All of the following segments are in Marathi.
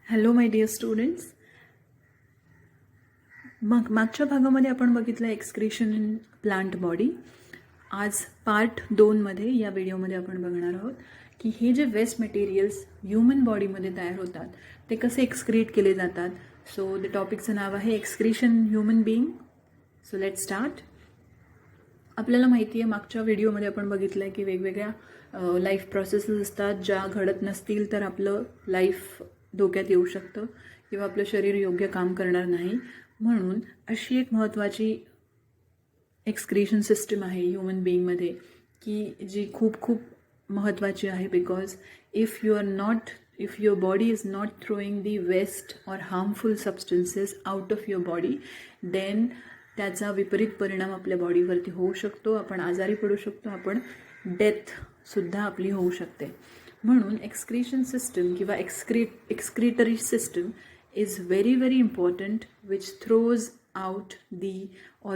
Hello my dear students. मागच्या भागामध्ये आपण बघितलं एक्सक्रीशन इन प्लांट बॉडी. आज पार्ट 2मध्ये या व्हिडिओमध्ये आपण बघणार आहोत की हे जे वेस्ट मटेरियल्स ह्युमन बॉडीमध्ये तयार होतात ते कसे एक्सक्रीट केले जातात. सो द टॉपिकचं नाव आहे excretion human being. So let start. आपल्याला माहिती आहे मागच्या व्हिडिओमध्ये आपण बघितलं आहे की वेगवेगळ्या लाईफ प्रोसेसेस असतात ज्या घडत नसतील तर आपलं लाईफ धोक्यात येऊ शकतं किंवा आपलं शरीर योग्य काम करणार नाही. म्हणून अशी एक महत्त्वाची एक्सक्रीशन सिस्टम आहे ह्युमन बीइंगमध्ये की जी खूप खूप महत्त्वाची आहे. Because if your body is not throwing the waste or harmful substances out of your body, then त्याचा विपरीत परिणाम आपल्या बॉडीवरती होऊ शकतो. आपण आजारी पडू शकतो, आपण डेथसुद्धा आपली होऊ शकते. म्हणून एक्सक्रीशन सिस्टम किंवा excretory system is very important, which throws out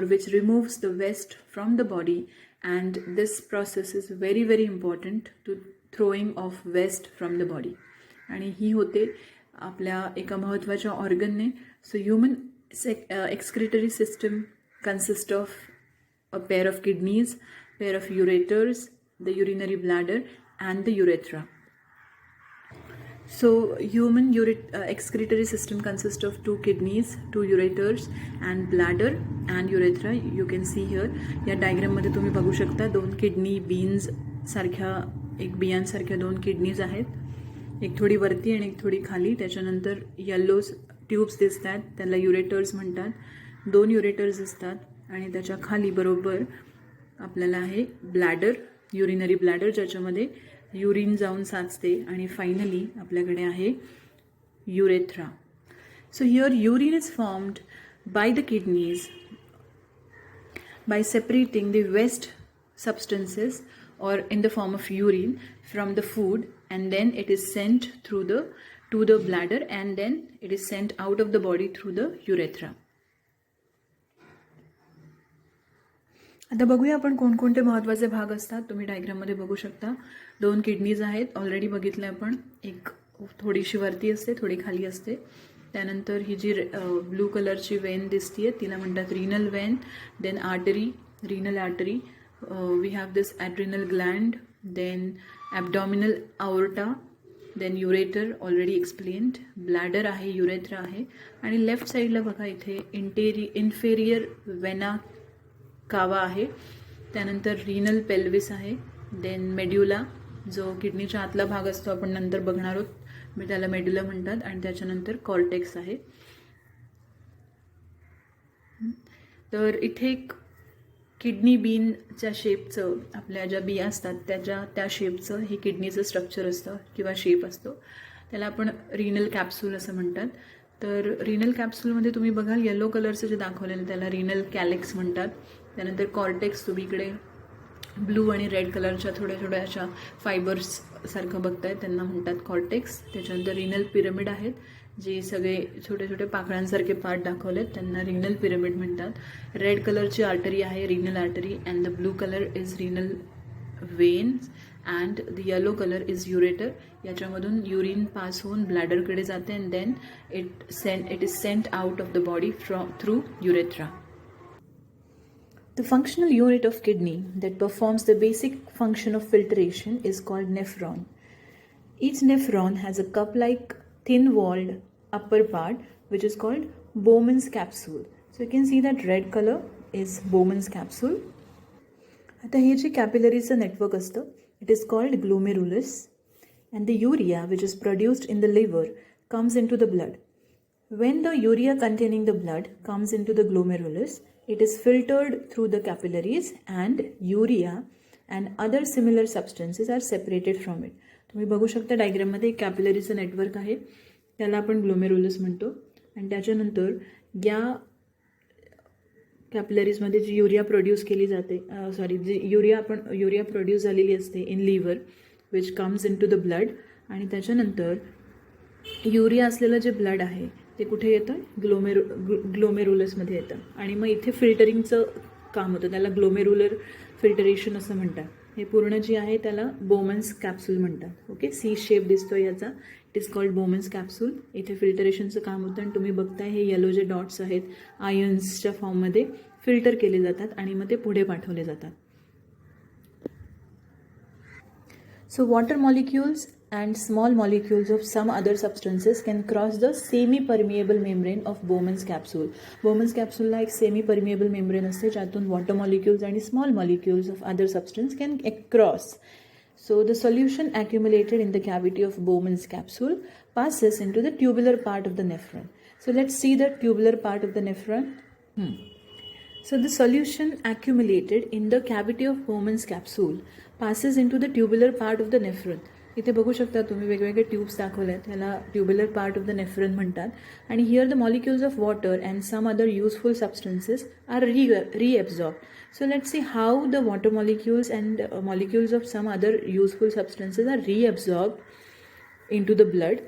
which removes the waste from the body, and this process is very important to throwing of waste from the body. आणि ही होते आपल्या एका महत्त्वाच्या ऑर्गनने. So human excretory system consists of a pair of kidneys, pair of ureters, the urinary bladder and the urethra. So human excretory system consists of 2 kidneys, 2 ureters and bladder and urethra. You can see here या डायग्राममध्ये तुम्ही बघू शकता 2 किडनी बीन्स सारख्या, एक बियांसारख्या 2 किडनीज आहेत, एक थोडी वरती आणि एक थोडी खाली. त्याच्यानंतर येल्लो ट्यूब्स दिसतात, त्याला युरेटर्स म्हणतात. 2 युरेटर्स असतात आणि त्याच्या खाली बरोबर आपल्याला आहे ब्लॅडर, युरिनरी ब्लॅडर, ज्याच्यामध्ये युरिन जाऊन साचते. आणि फायनली आपल्याकडे आहे urethra. So here urine is formed by the kidneys by separating the waste substances or in the form of urine from the food, and then it is sent to the bladder, and then it is sent out of the body through the urethra. आता बघूया आपण कोणकोणते महत्त्वाचे भाग असतात. तुम्ही डायग्राममध्ये बघू शकता 2 किडनीज आहेत, ऑलरेडी बघितलं आपण. एक थोडीशी वरती असते, थोडी खाली असते. त्यानंतर ही जी ब्लू कलरची वेन दिसतीये तिला म्हणतात renal vein. Then artery, renal artery. We have this adrenal gland. Then abdominal aorta. Then ureter, already explained. Bladder आहे, युरेथ्रा आहे. आणि लेफ्ट साईडला बघा इथे इन्फेरियर वेना कावा आहे. त्यानंतर रिनल पेल्विस आहे. देन मेड्युला, जो किडनीच्या आतला भाग असतो, आपण नंतर बघणार आहोत, मी त्याला मेड्युला म्हणतात. आणि त्याच्यानंतर कॉर्टेक्स आहे. तर इथे एक किडनी बीनच्या शेपचं, आपल्या ज्या बिया असतात त्या शेपचं हे किडनीचं स्ट्रक्चर असतं किंवा शेप असतो. त्याला आपण रिनल कॅप्सूल असं म्हणतात. तर रिनल कॅप्सूलमध्ये तुम्ही बघाल येलो कलरचं जे दाखवलेलं त्याला रिनल कॅलेक्स म्हणतात. त्यानंतर कॉर्टेक्स तुम्ही इकडे ब्लू आणि रेड कलरच्या थोड्या थोड्या अशा फायबर्स सारखं बघताय, त्यांना म्हणतात कॉर्टेक्स. त्याच्यानंतर रिनल पिरमिड आहेत, जे सगळे छोटे छोटे पाकळ्यांसारखे पार्ट दाखवलेत त्यांना रिनल पिरमिड म्हणतात. रेड कलरची आर्टरी आहे, renal artery, and the blue colour is renal veins and the yellow colour is ureter. याच्यामधून युरिन पास होऊन ब्लॅडरकडे जाते, and then it is sent out of the body through urethra. The functional unit of kidney that performs the basic function of filtration is called nephron. Each nephron has a cup-like thin-walled upper part which is called Bowman's capsule. So you can see that red color is Bowman's capsule. आता हे जे कॅपिलरीचं नेटवर्क असतं, it is called glomerulus, and the urea which is produced in the liver comes into the blood. When the urea containing the blood comes into the glomerulus, it is filtered through the capillaries, and urea and other similar substances are separated from it. तुम्ही बघू शकता डायग्राममध्ये एक कॅपिलरीचं नेटवर्क आहे, त्याला आपण ग्लोमेरुलस म्हणतो. आणि त्याच्यानंतर या कॅपिलरीजमध्ये जी युरिया प्रोड्यूस केली जाते, जी युरिया प्रोड्यूस झालेली असते in liver, which comes into the blood. आणि त्याच्यानंतर युरिया असलेलं जे ब्लड आहे ते कुठे येतं, ग्लोमेरुलसमध्ये येतं. आणि मग इथे फिल्टरिंगचं काम होतं, त्याला ग्लोमेरुलर फिल्टरेशन असं म्हणतात. हे पूर्ण जे आहे त्याला बोमन्स कॅप्सूल म्हणतात. ओके, सी शेप दिसतो याचा, it is called Bowman's capsule. इथे फिल्टरेशनचं काम होतं आणि तुम्ही बघताय हे येलो जे डॉट्स आहेत आयन्सच्या फॉर्ममध्ये फिल्टर केले जातात आणि मग ते पुढे पाठवले जातात. So water molecules and small molecules of some other substances can cross the semi-permeable membrane of Bowman's capsule. Bowman's capsule ला एक semi-permeable membrane असते ज्यातून water molecules आणि small molecules of other substance can cross. So the solution accumulated in the cavity of Bowman's capsule passes into the tubular part of the nephron. So let's see the tubular part of the nephron. So the solution accumulated in the cavity of Bowman's capsule passes into the tubular part of the nephron. इथे बघू शकता तुम्ही वेगवेगळे ट्यूब्स दाखवले, त्याला tubular part of the nephron म्हणतात. आणि here the molecules of water and some other useful substances are reabsorbed. So let's see how the water molecules and molecules of some other useful substances are reabsorbed into the blood.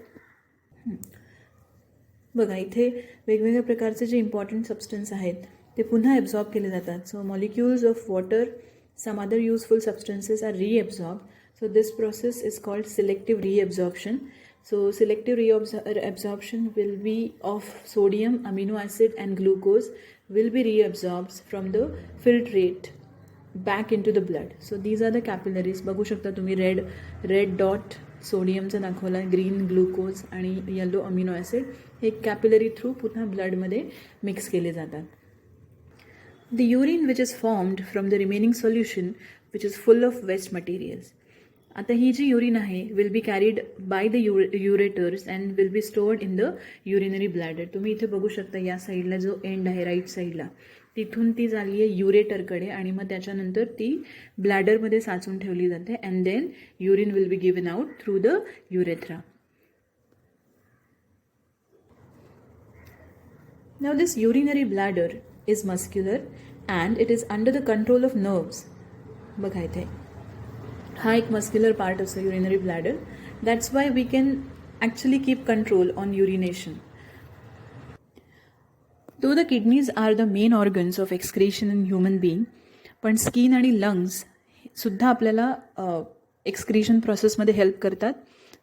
बघा इथे वेगवेगळ्या प्रकारचे जे इम्पॉर्टंट सबस्टन्स आहेत ते पुन्हा ॲब्झॉर्ब केले जातात. So molecules of water, some other useful substances are reabsorbed. So this process is called selective reabsorption. So selective reabsorption will be of sodium, amino acid and glucose will be reabsorbed from the filtrate back into the blood. So these are the capillaries. बघू शकता तुम्ही रेड डॉट सोडियमचा दाखवला, ग्रीन ग्लुकोज आणि येलो अमिनो ॲसिड हे कॅपिलरी थ्रू पुन्हा ब्लडमध्ये मिक्स केले जातात. The urine which is formed from the remaining solution which is full of waste materials. आता ही जी युरिन आहे will be carried by the ureters and will be stored in the urinary bladder. तुम्ही इथे बघू शकता या साईडला जो एंड आहे राईट साईडला, तिथून ती झाली आहे युरेटरकडे आणि मग त्याच्यानंतर ती ब्लॅडरमध्ये साचून ठेवली जाते and then urine will be given out through the urethra. Now this urinary bladder is muscular and it is under the control of nerves. बघा इथे हा एक मस्क्युलर पार्ट असतो urinary bladder. That's why we can actually keep control on urination. Though the kidneys are the main organs of excretion in human being, पण स्किन आणि लंग्स सुद्धा आपल्याला एक्सक्रिशन प्रोसेसमध्ये हेल्प करतात.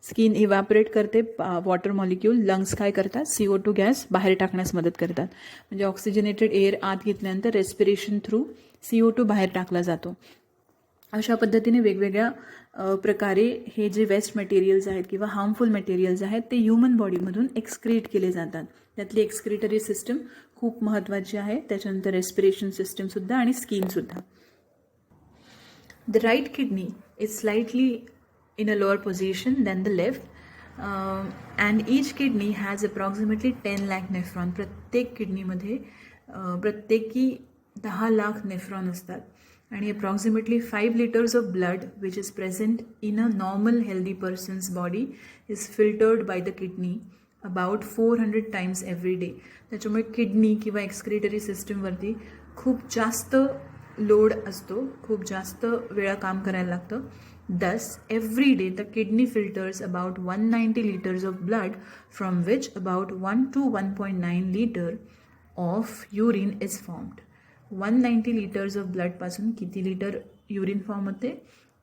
स्किन इव्हॅपरेट करते वॉटर मॉलिक्यूल, लंग्स काय करतात CO2 गॅस बाहेर टाकण्यास मदत करतात. म्हणजे ऑक्सिजनेटेड एअर आत घेतल्यानंतर रेस्पिरेशन थ्रू CO2 बाहेर टाकला जातो. अशा पद्धतीने वेगवेगळ्या प्रकारे हे जे वेस्ट मटेरियल्स आहेत किंवा हार्मफुल मटेरियल्स आहेत ते ह्युमन बॉडीमधून एक्सक्रीट केले जातात. त्यातली एक्सक्रिटरी सिस्टम खूप महत्त्वाची आहे, त्याच्यानंतर रेस्पिरेशन सिस्टमसुद्धा आणि स्किनसुद्धा. The right kidney is slightly in a lower position than the left and each kidney has approximately 10 lakh nephron. प्रत्येक किडनीमध्ये प्रत्येकी 10 लाख नेफ्रॉन असतात आणि approximately 5 liters of blood which is present in a normal healthy person's body is filtered by the kidney about 400 times every day. त्याच्यामुळे किडनी किंवा एक्सक्रिटरी सिस्टमवरती खूप जास्त लोड असतो, खूप जास्त वेळा काम करायला लागतं. Thus, every day the kidney filters about 190 liters of blood, from which about 1 to 1.9 liter of urine is formed. 190 liters of blood पासून किती लिटर युरिन फॉर्म होते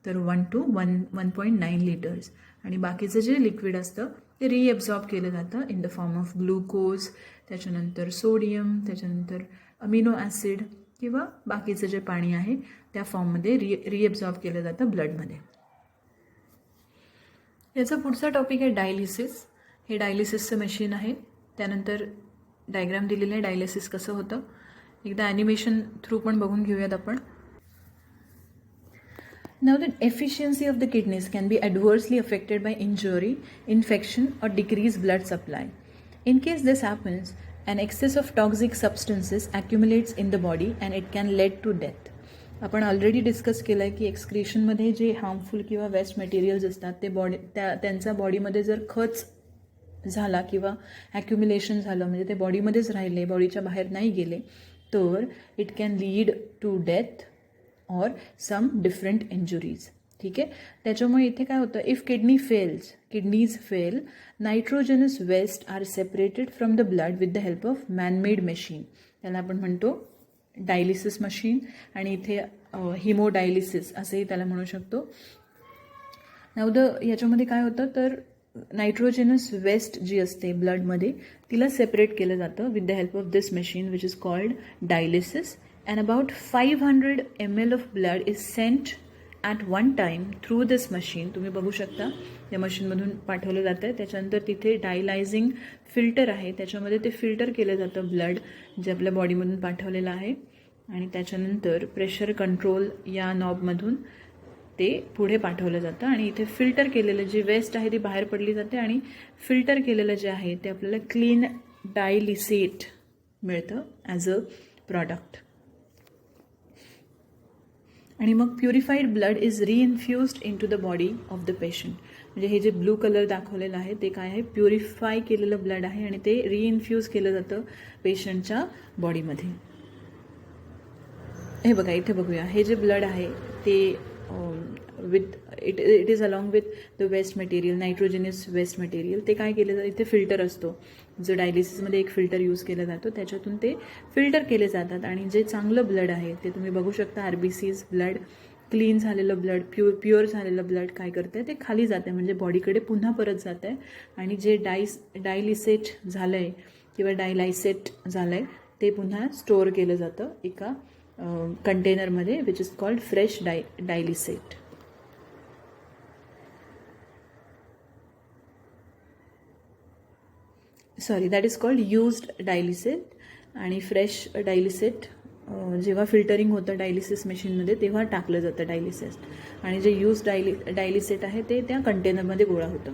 तर 1 to 1.9 liters. आणि बाकीचं जे लिक्विड असतं ते रिएब्झॉर्ब केलं जातं in the form of glucose, त्याच्यानंतर सोडियम, त्याच्यानंतर अमिनो ॲसिड किंवा बाकीचं जे पाणी आहे त्या फॉर्ममध्ये रिएब्झॉर्ब केलं जातं ब्लडमध्ये. याचा पुढचा टॉपिक आहे डायलिसिस. हे डायलिसिसचं मशीन आहे. त्यानंतर डायग्राम दिलेलं आहे डायलिसिस कसं होतं. एकदा ॲनिमेशन थ्रू पण बघून घेऊयात आपण. Now the efficiency of the kidneys can be adversely affected by injury, infection or decreased blood supply. In case this happens, an excess of toxic substances accumulates in the body and it can lead to death. आपण ऑलरेडी डिस्कस केलं आहे की एक्सक्रिशनमध्ये जे हार्मफुल किंवा वेस्ट मटेरियल्स असतात ते त्यांचा बॉडीमध्ये जर खच झाला किंवा ॲक्युम्युलेशन झालं म्हणजे ते बॉडीमध्येच राहिले, बॉडीच्या बाहेर नाही गेले, तर it can lead to death or some different injuries. ठीक आहे. त्याच्यामुळे इथे काय होतं, if kidneys fail, nitrogenous waste are separated from the blood with the help of manmade machine. त्याला आपण म्हणतो डायलिसिस मशीन आणि इथे हिमोडायलिसिस असंही त्याला म्हणू शकतो. याच्यामध्ये काय होतं तर नायट्रोजेनस वेस्ट जी असते ब्लडमध्ये तिला सेपरेट केलं जातं with the help of this machine which is called dialysis. And about 500 ml of blood is sent at one time through this machine. तुम्ही बघू शकता या मशीनमधून पाठवलं जातं आहे. त्याच्यानंतर तिथे डायलायझिंग फिल्टर आहे, त्याच्यामध्ये ते फिल्टर केलं जातं ब्लड जे आपल्या बॉडीमधून पाठवलेलं आहे. आणि त्याच्यानंतर प्रेशर कंट्रोल या नॉबमधून ते पुढे पाठवलं जातं आणि इथे फिल्टर केलेलं जी वेस्ट आहे ती बाहेर पडली जाते आणि फिल्टर केलेलं जे आहे ते आपल्याला क्लीन डायलिसेट मिळतं ॲज अ प्रॉडक्ट. आणि मग purified blood is reinfused into the body of the patient. म्हणजे हे जे ब्लू कलर दाखवलेलं आहे ते काय आहे, प्युरिफाय केलेलं ब्लड आहे आणि ते रिइन्फ्यूज केलं जातं पेशंटच्या बॉडीमध्ये. हे बघा इथे बघूया, हे जे ब्लड आहे ते with it is along with the waste material, nitrogenous waste material. ते काय केलं जातं, इथे फिल्टर असतो जो डायलिसिसमध्ये एक फिल्टर यूज केला जातो, त्याच्यातून ते फिल्टर केले जातात आणि जे चांगलं ब्लड आहे ते तुम्ही बघू शकता. RBCs ब्लड, क्लीन झालेलं ब्लड, प्युअर झालेलं ब्लड काय करतं ते खाली जातं म्हणजे बॉडीकडे पुन्हा परत जातं आहे. आणि जे डायलिसेट झालं आहे किंवा डायलायसेट झालं आहे ते पुन्हा स्टोअर केलं जातं एका कंटेनरमध्ये which is called fresh dialysate. That is called used dialysate. आणि फ्रेश डायलिसेट जेव्हा फिल्टरिंग होतं डायलिसिस मशीनमध्ये तेव्हा टाकलं जातं डायलिसेट आणि जे यूज डायलिसेट आहे ते त्या कंटेनरमध्ये गोळा होतं.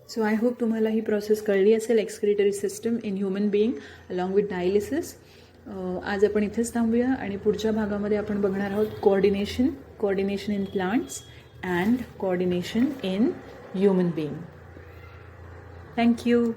सो आय होप तुम्हाला ही प्रोसेस कळली असेल, excretory system in human being along with dialysis. आज आपण इथेच थांबूया आणि पुढच्या भागामध्ये आपण बघणार आहोत coordination in plants and coordination in human being. Thank you.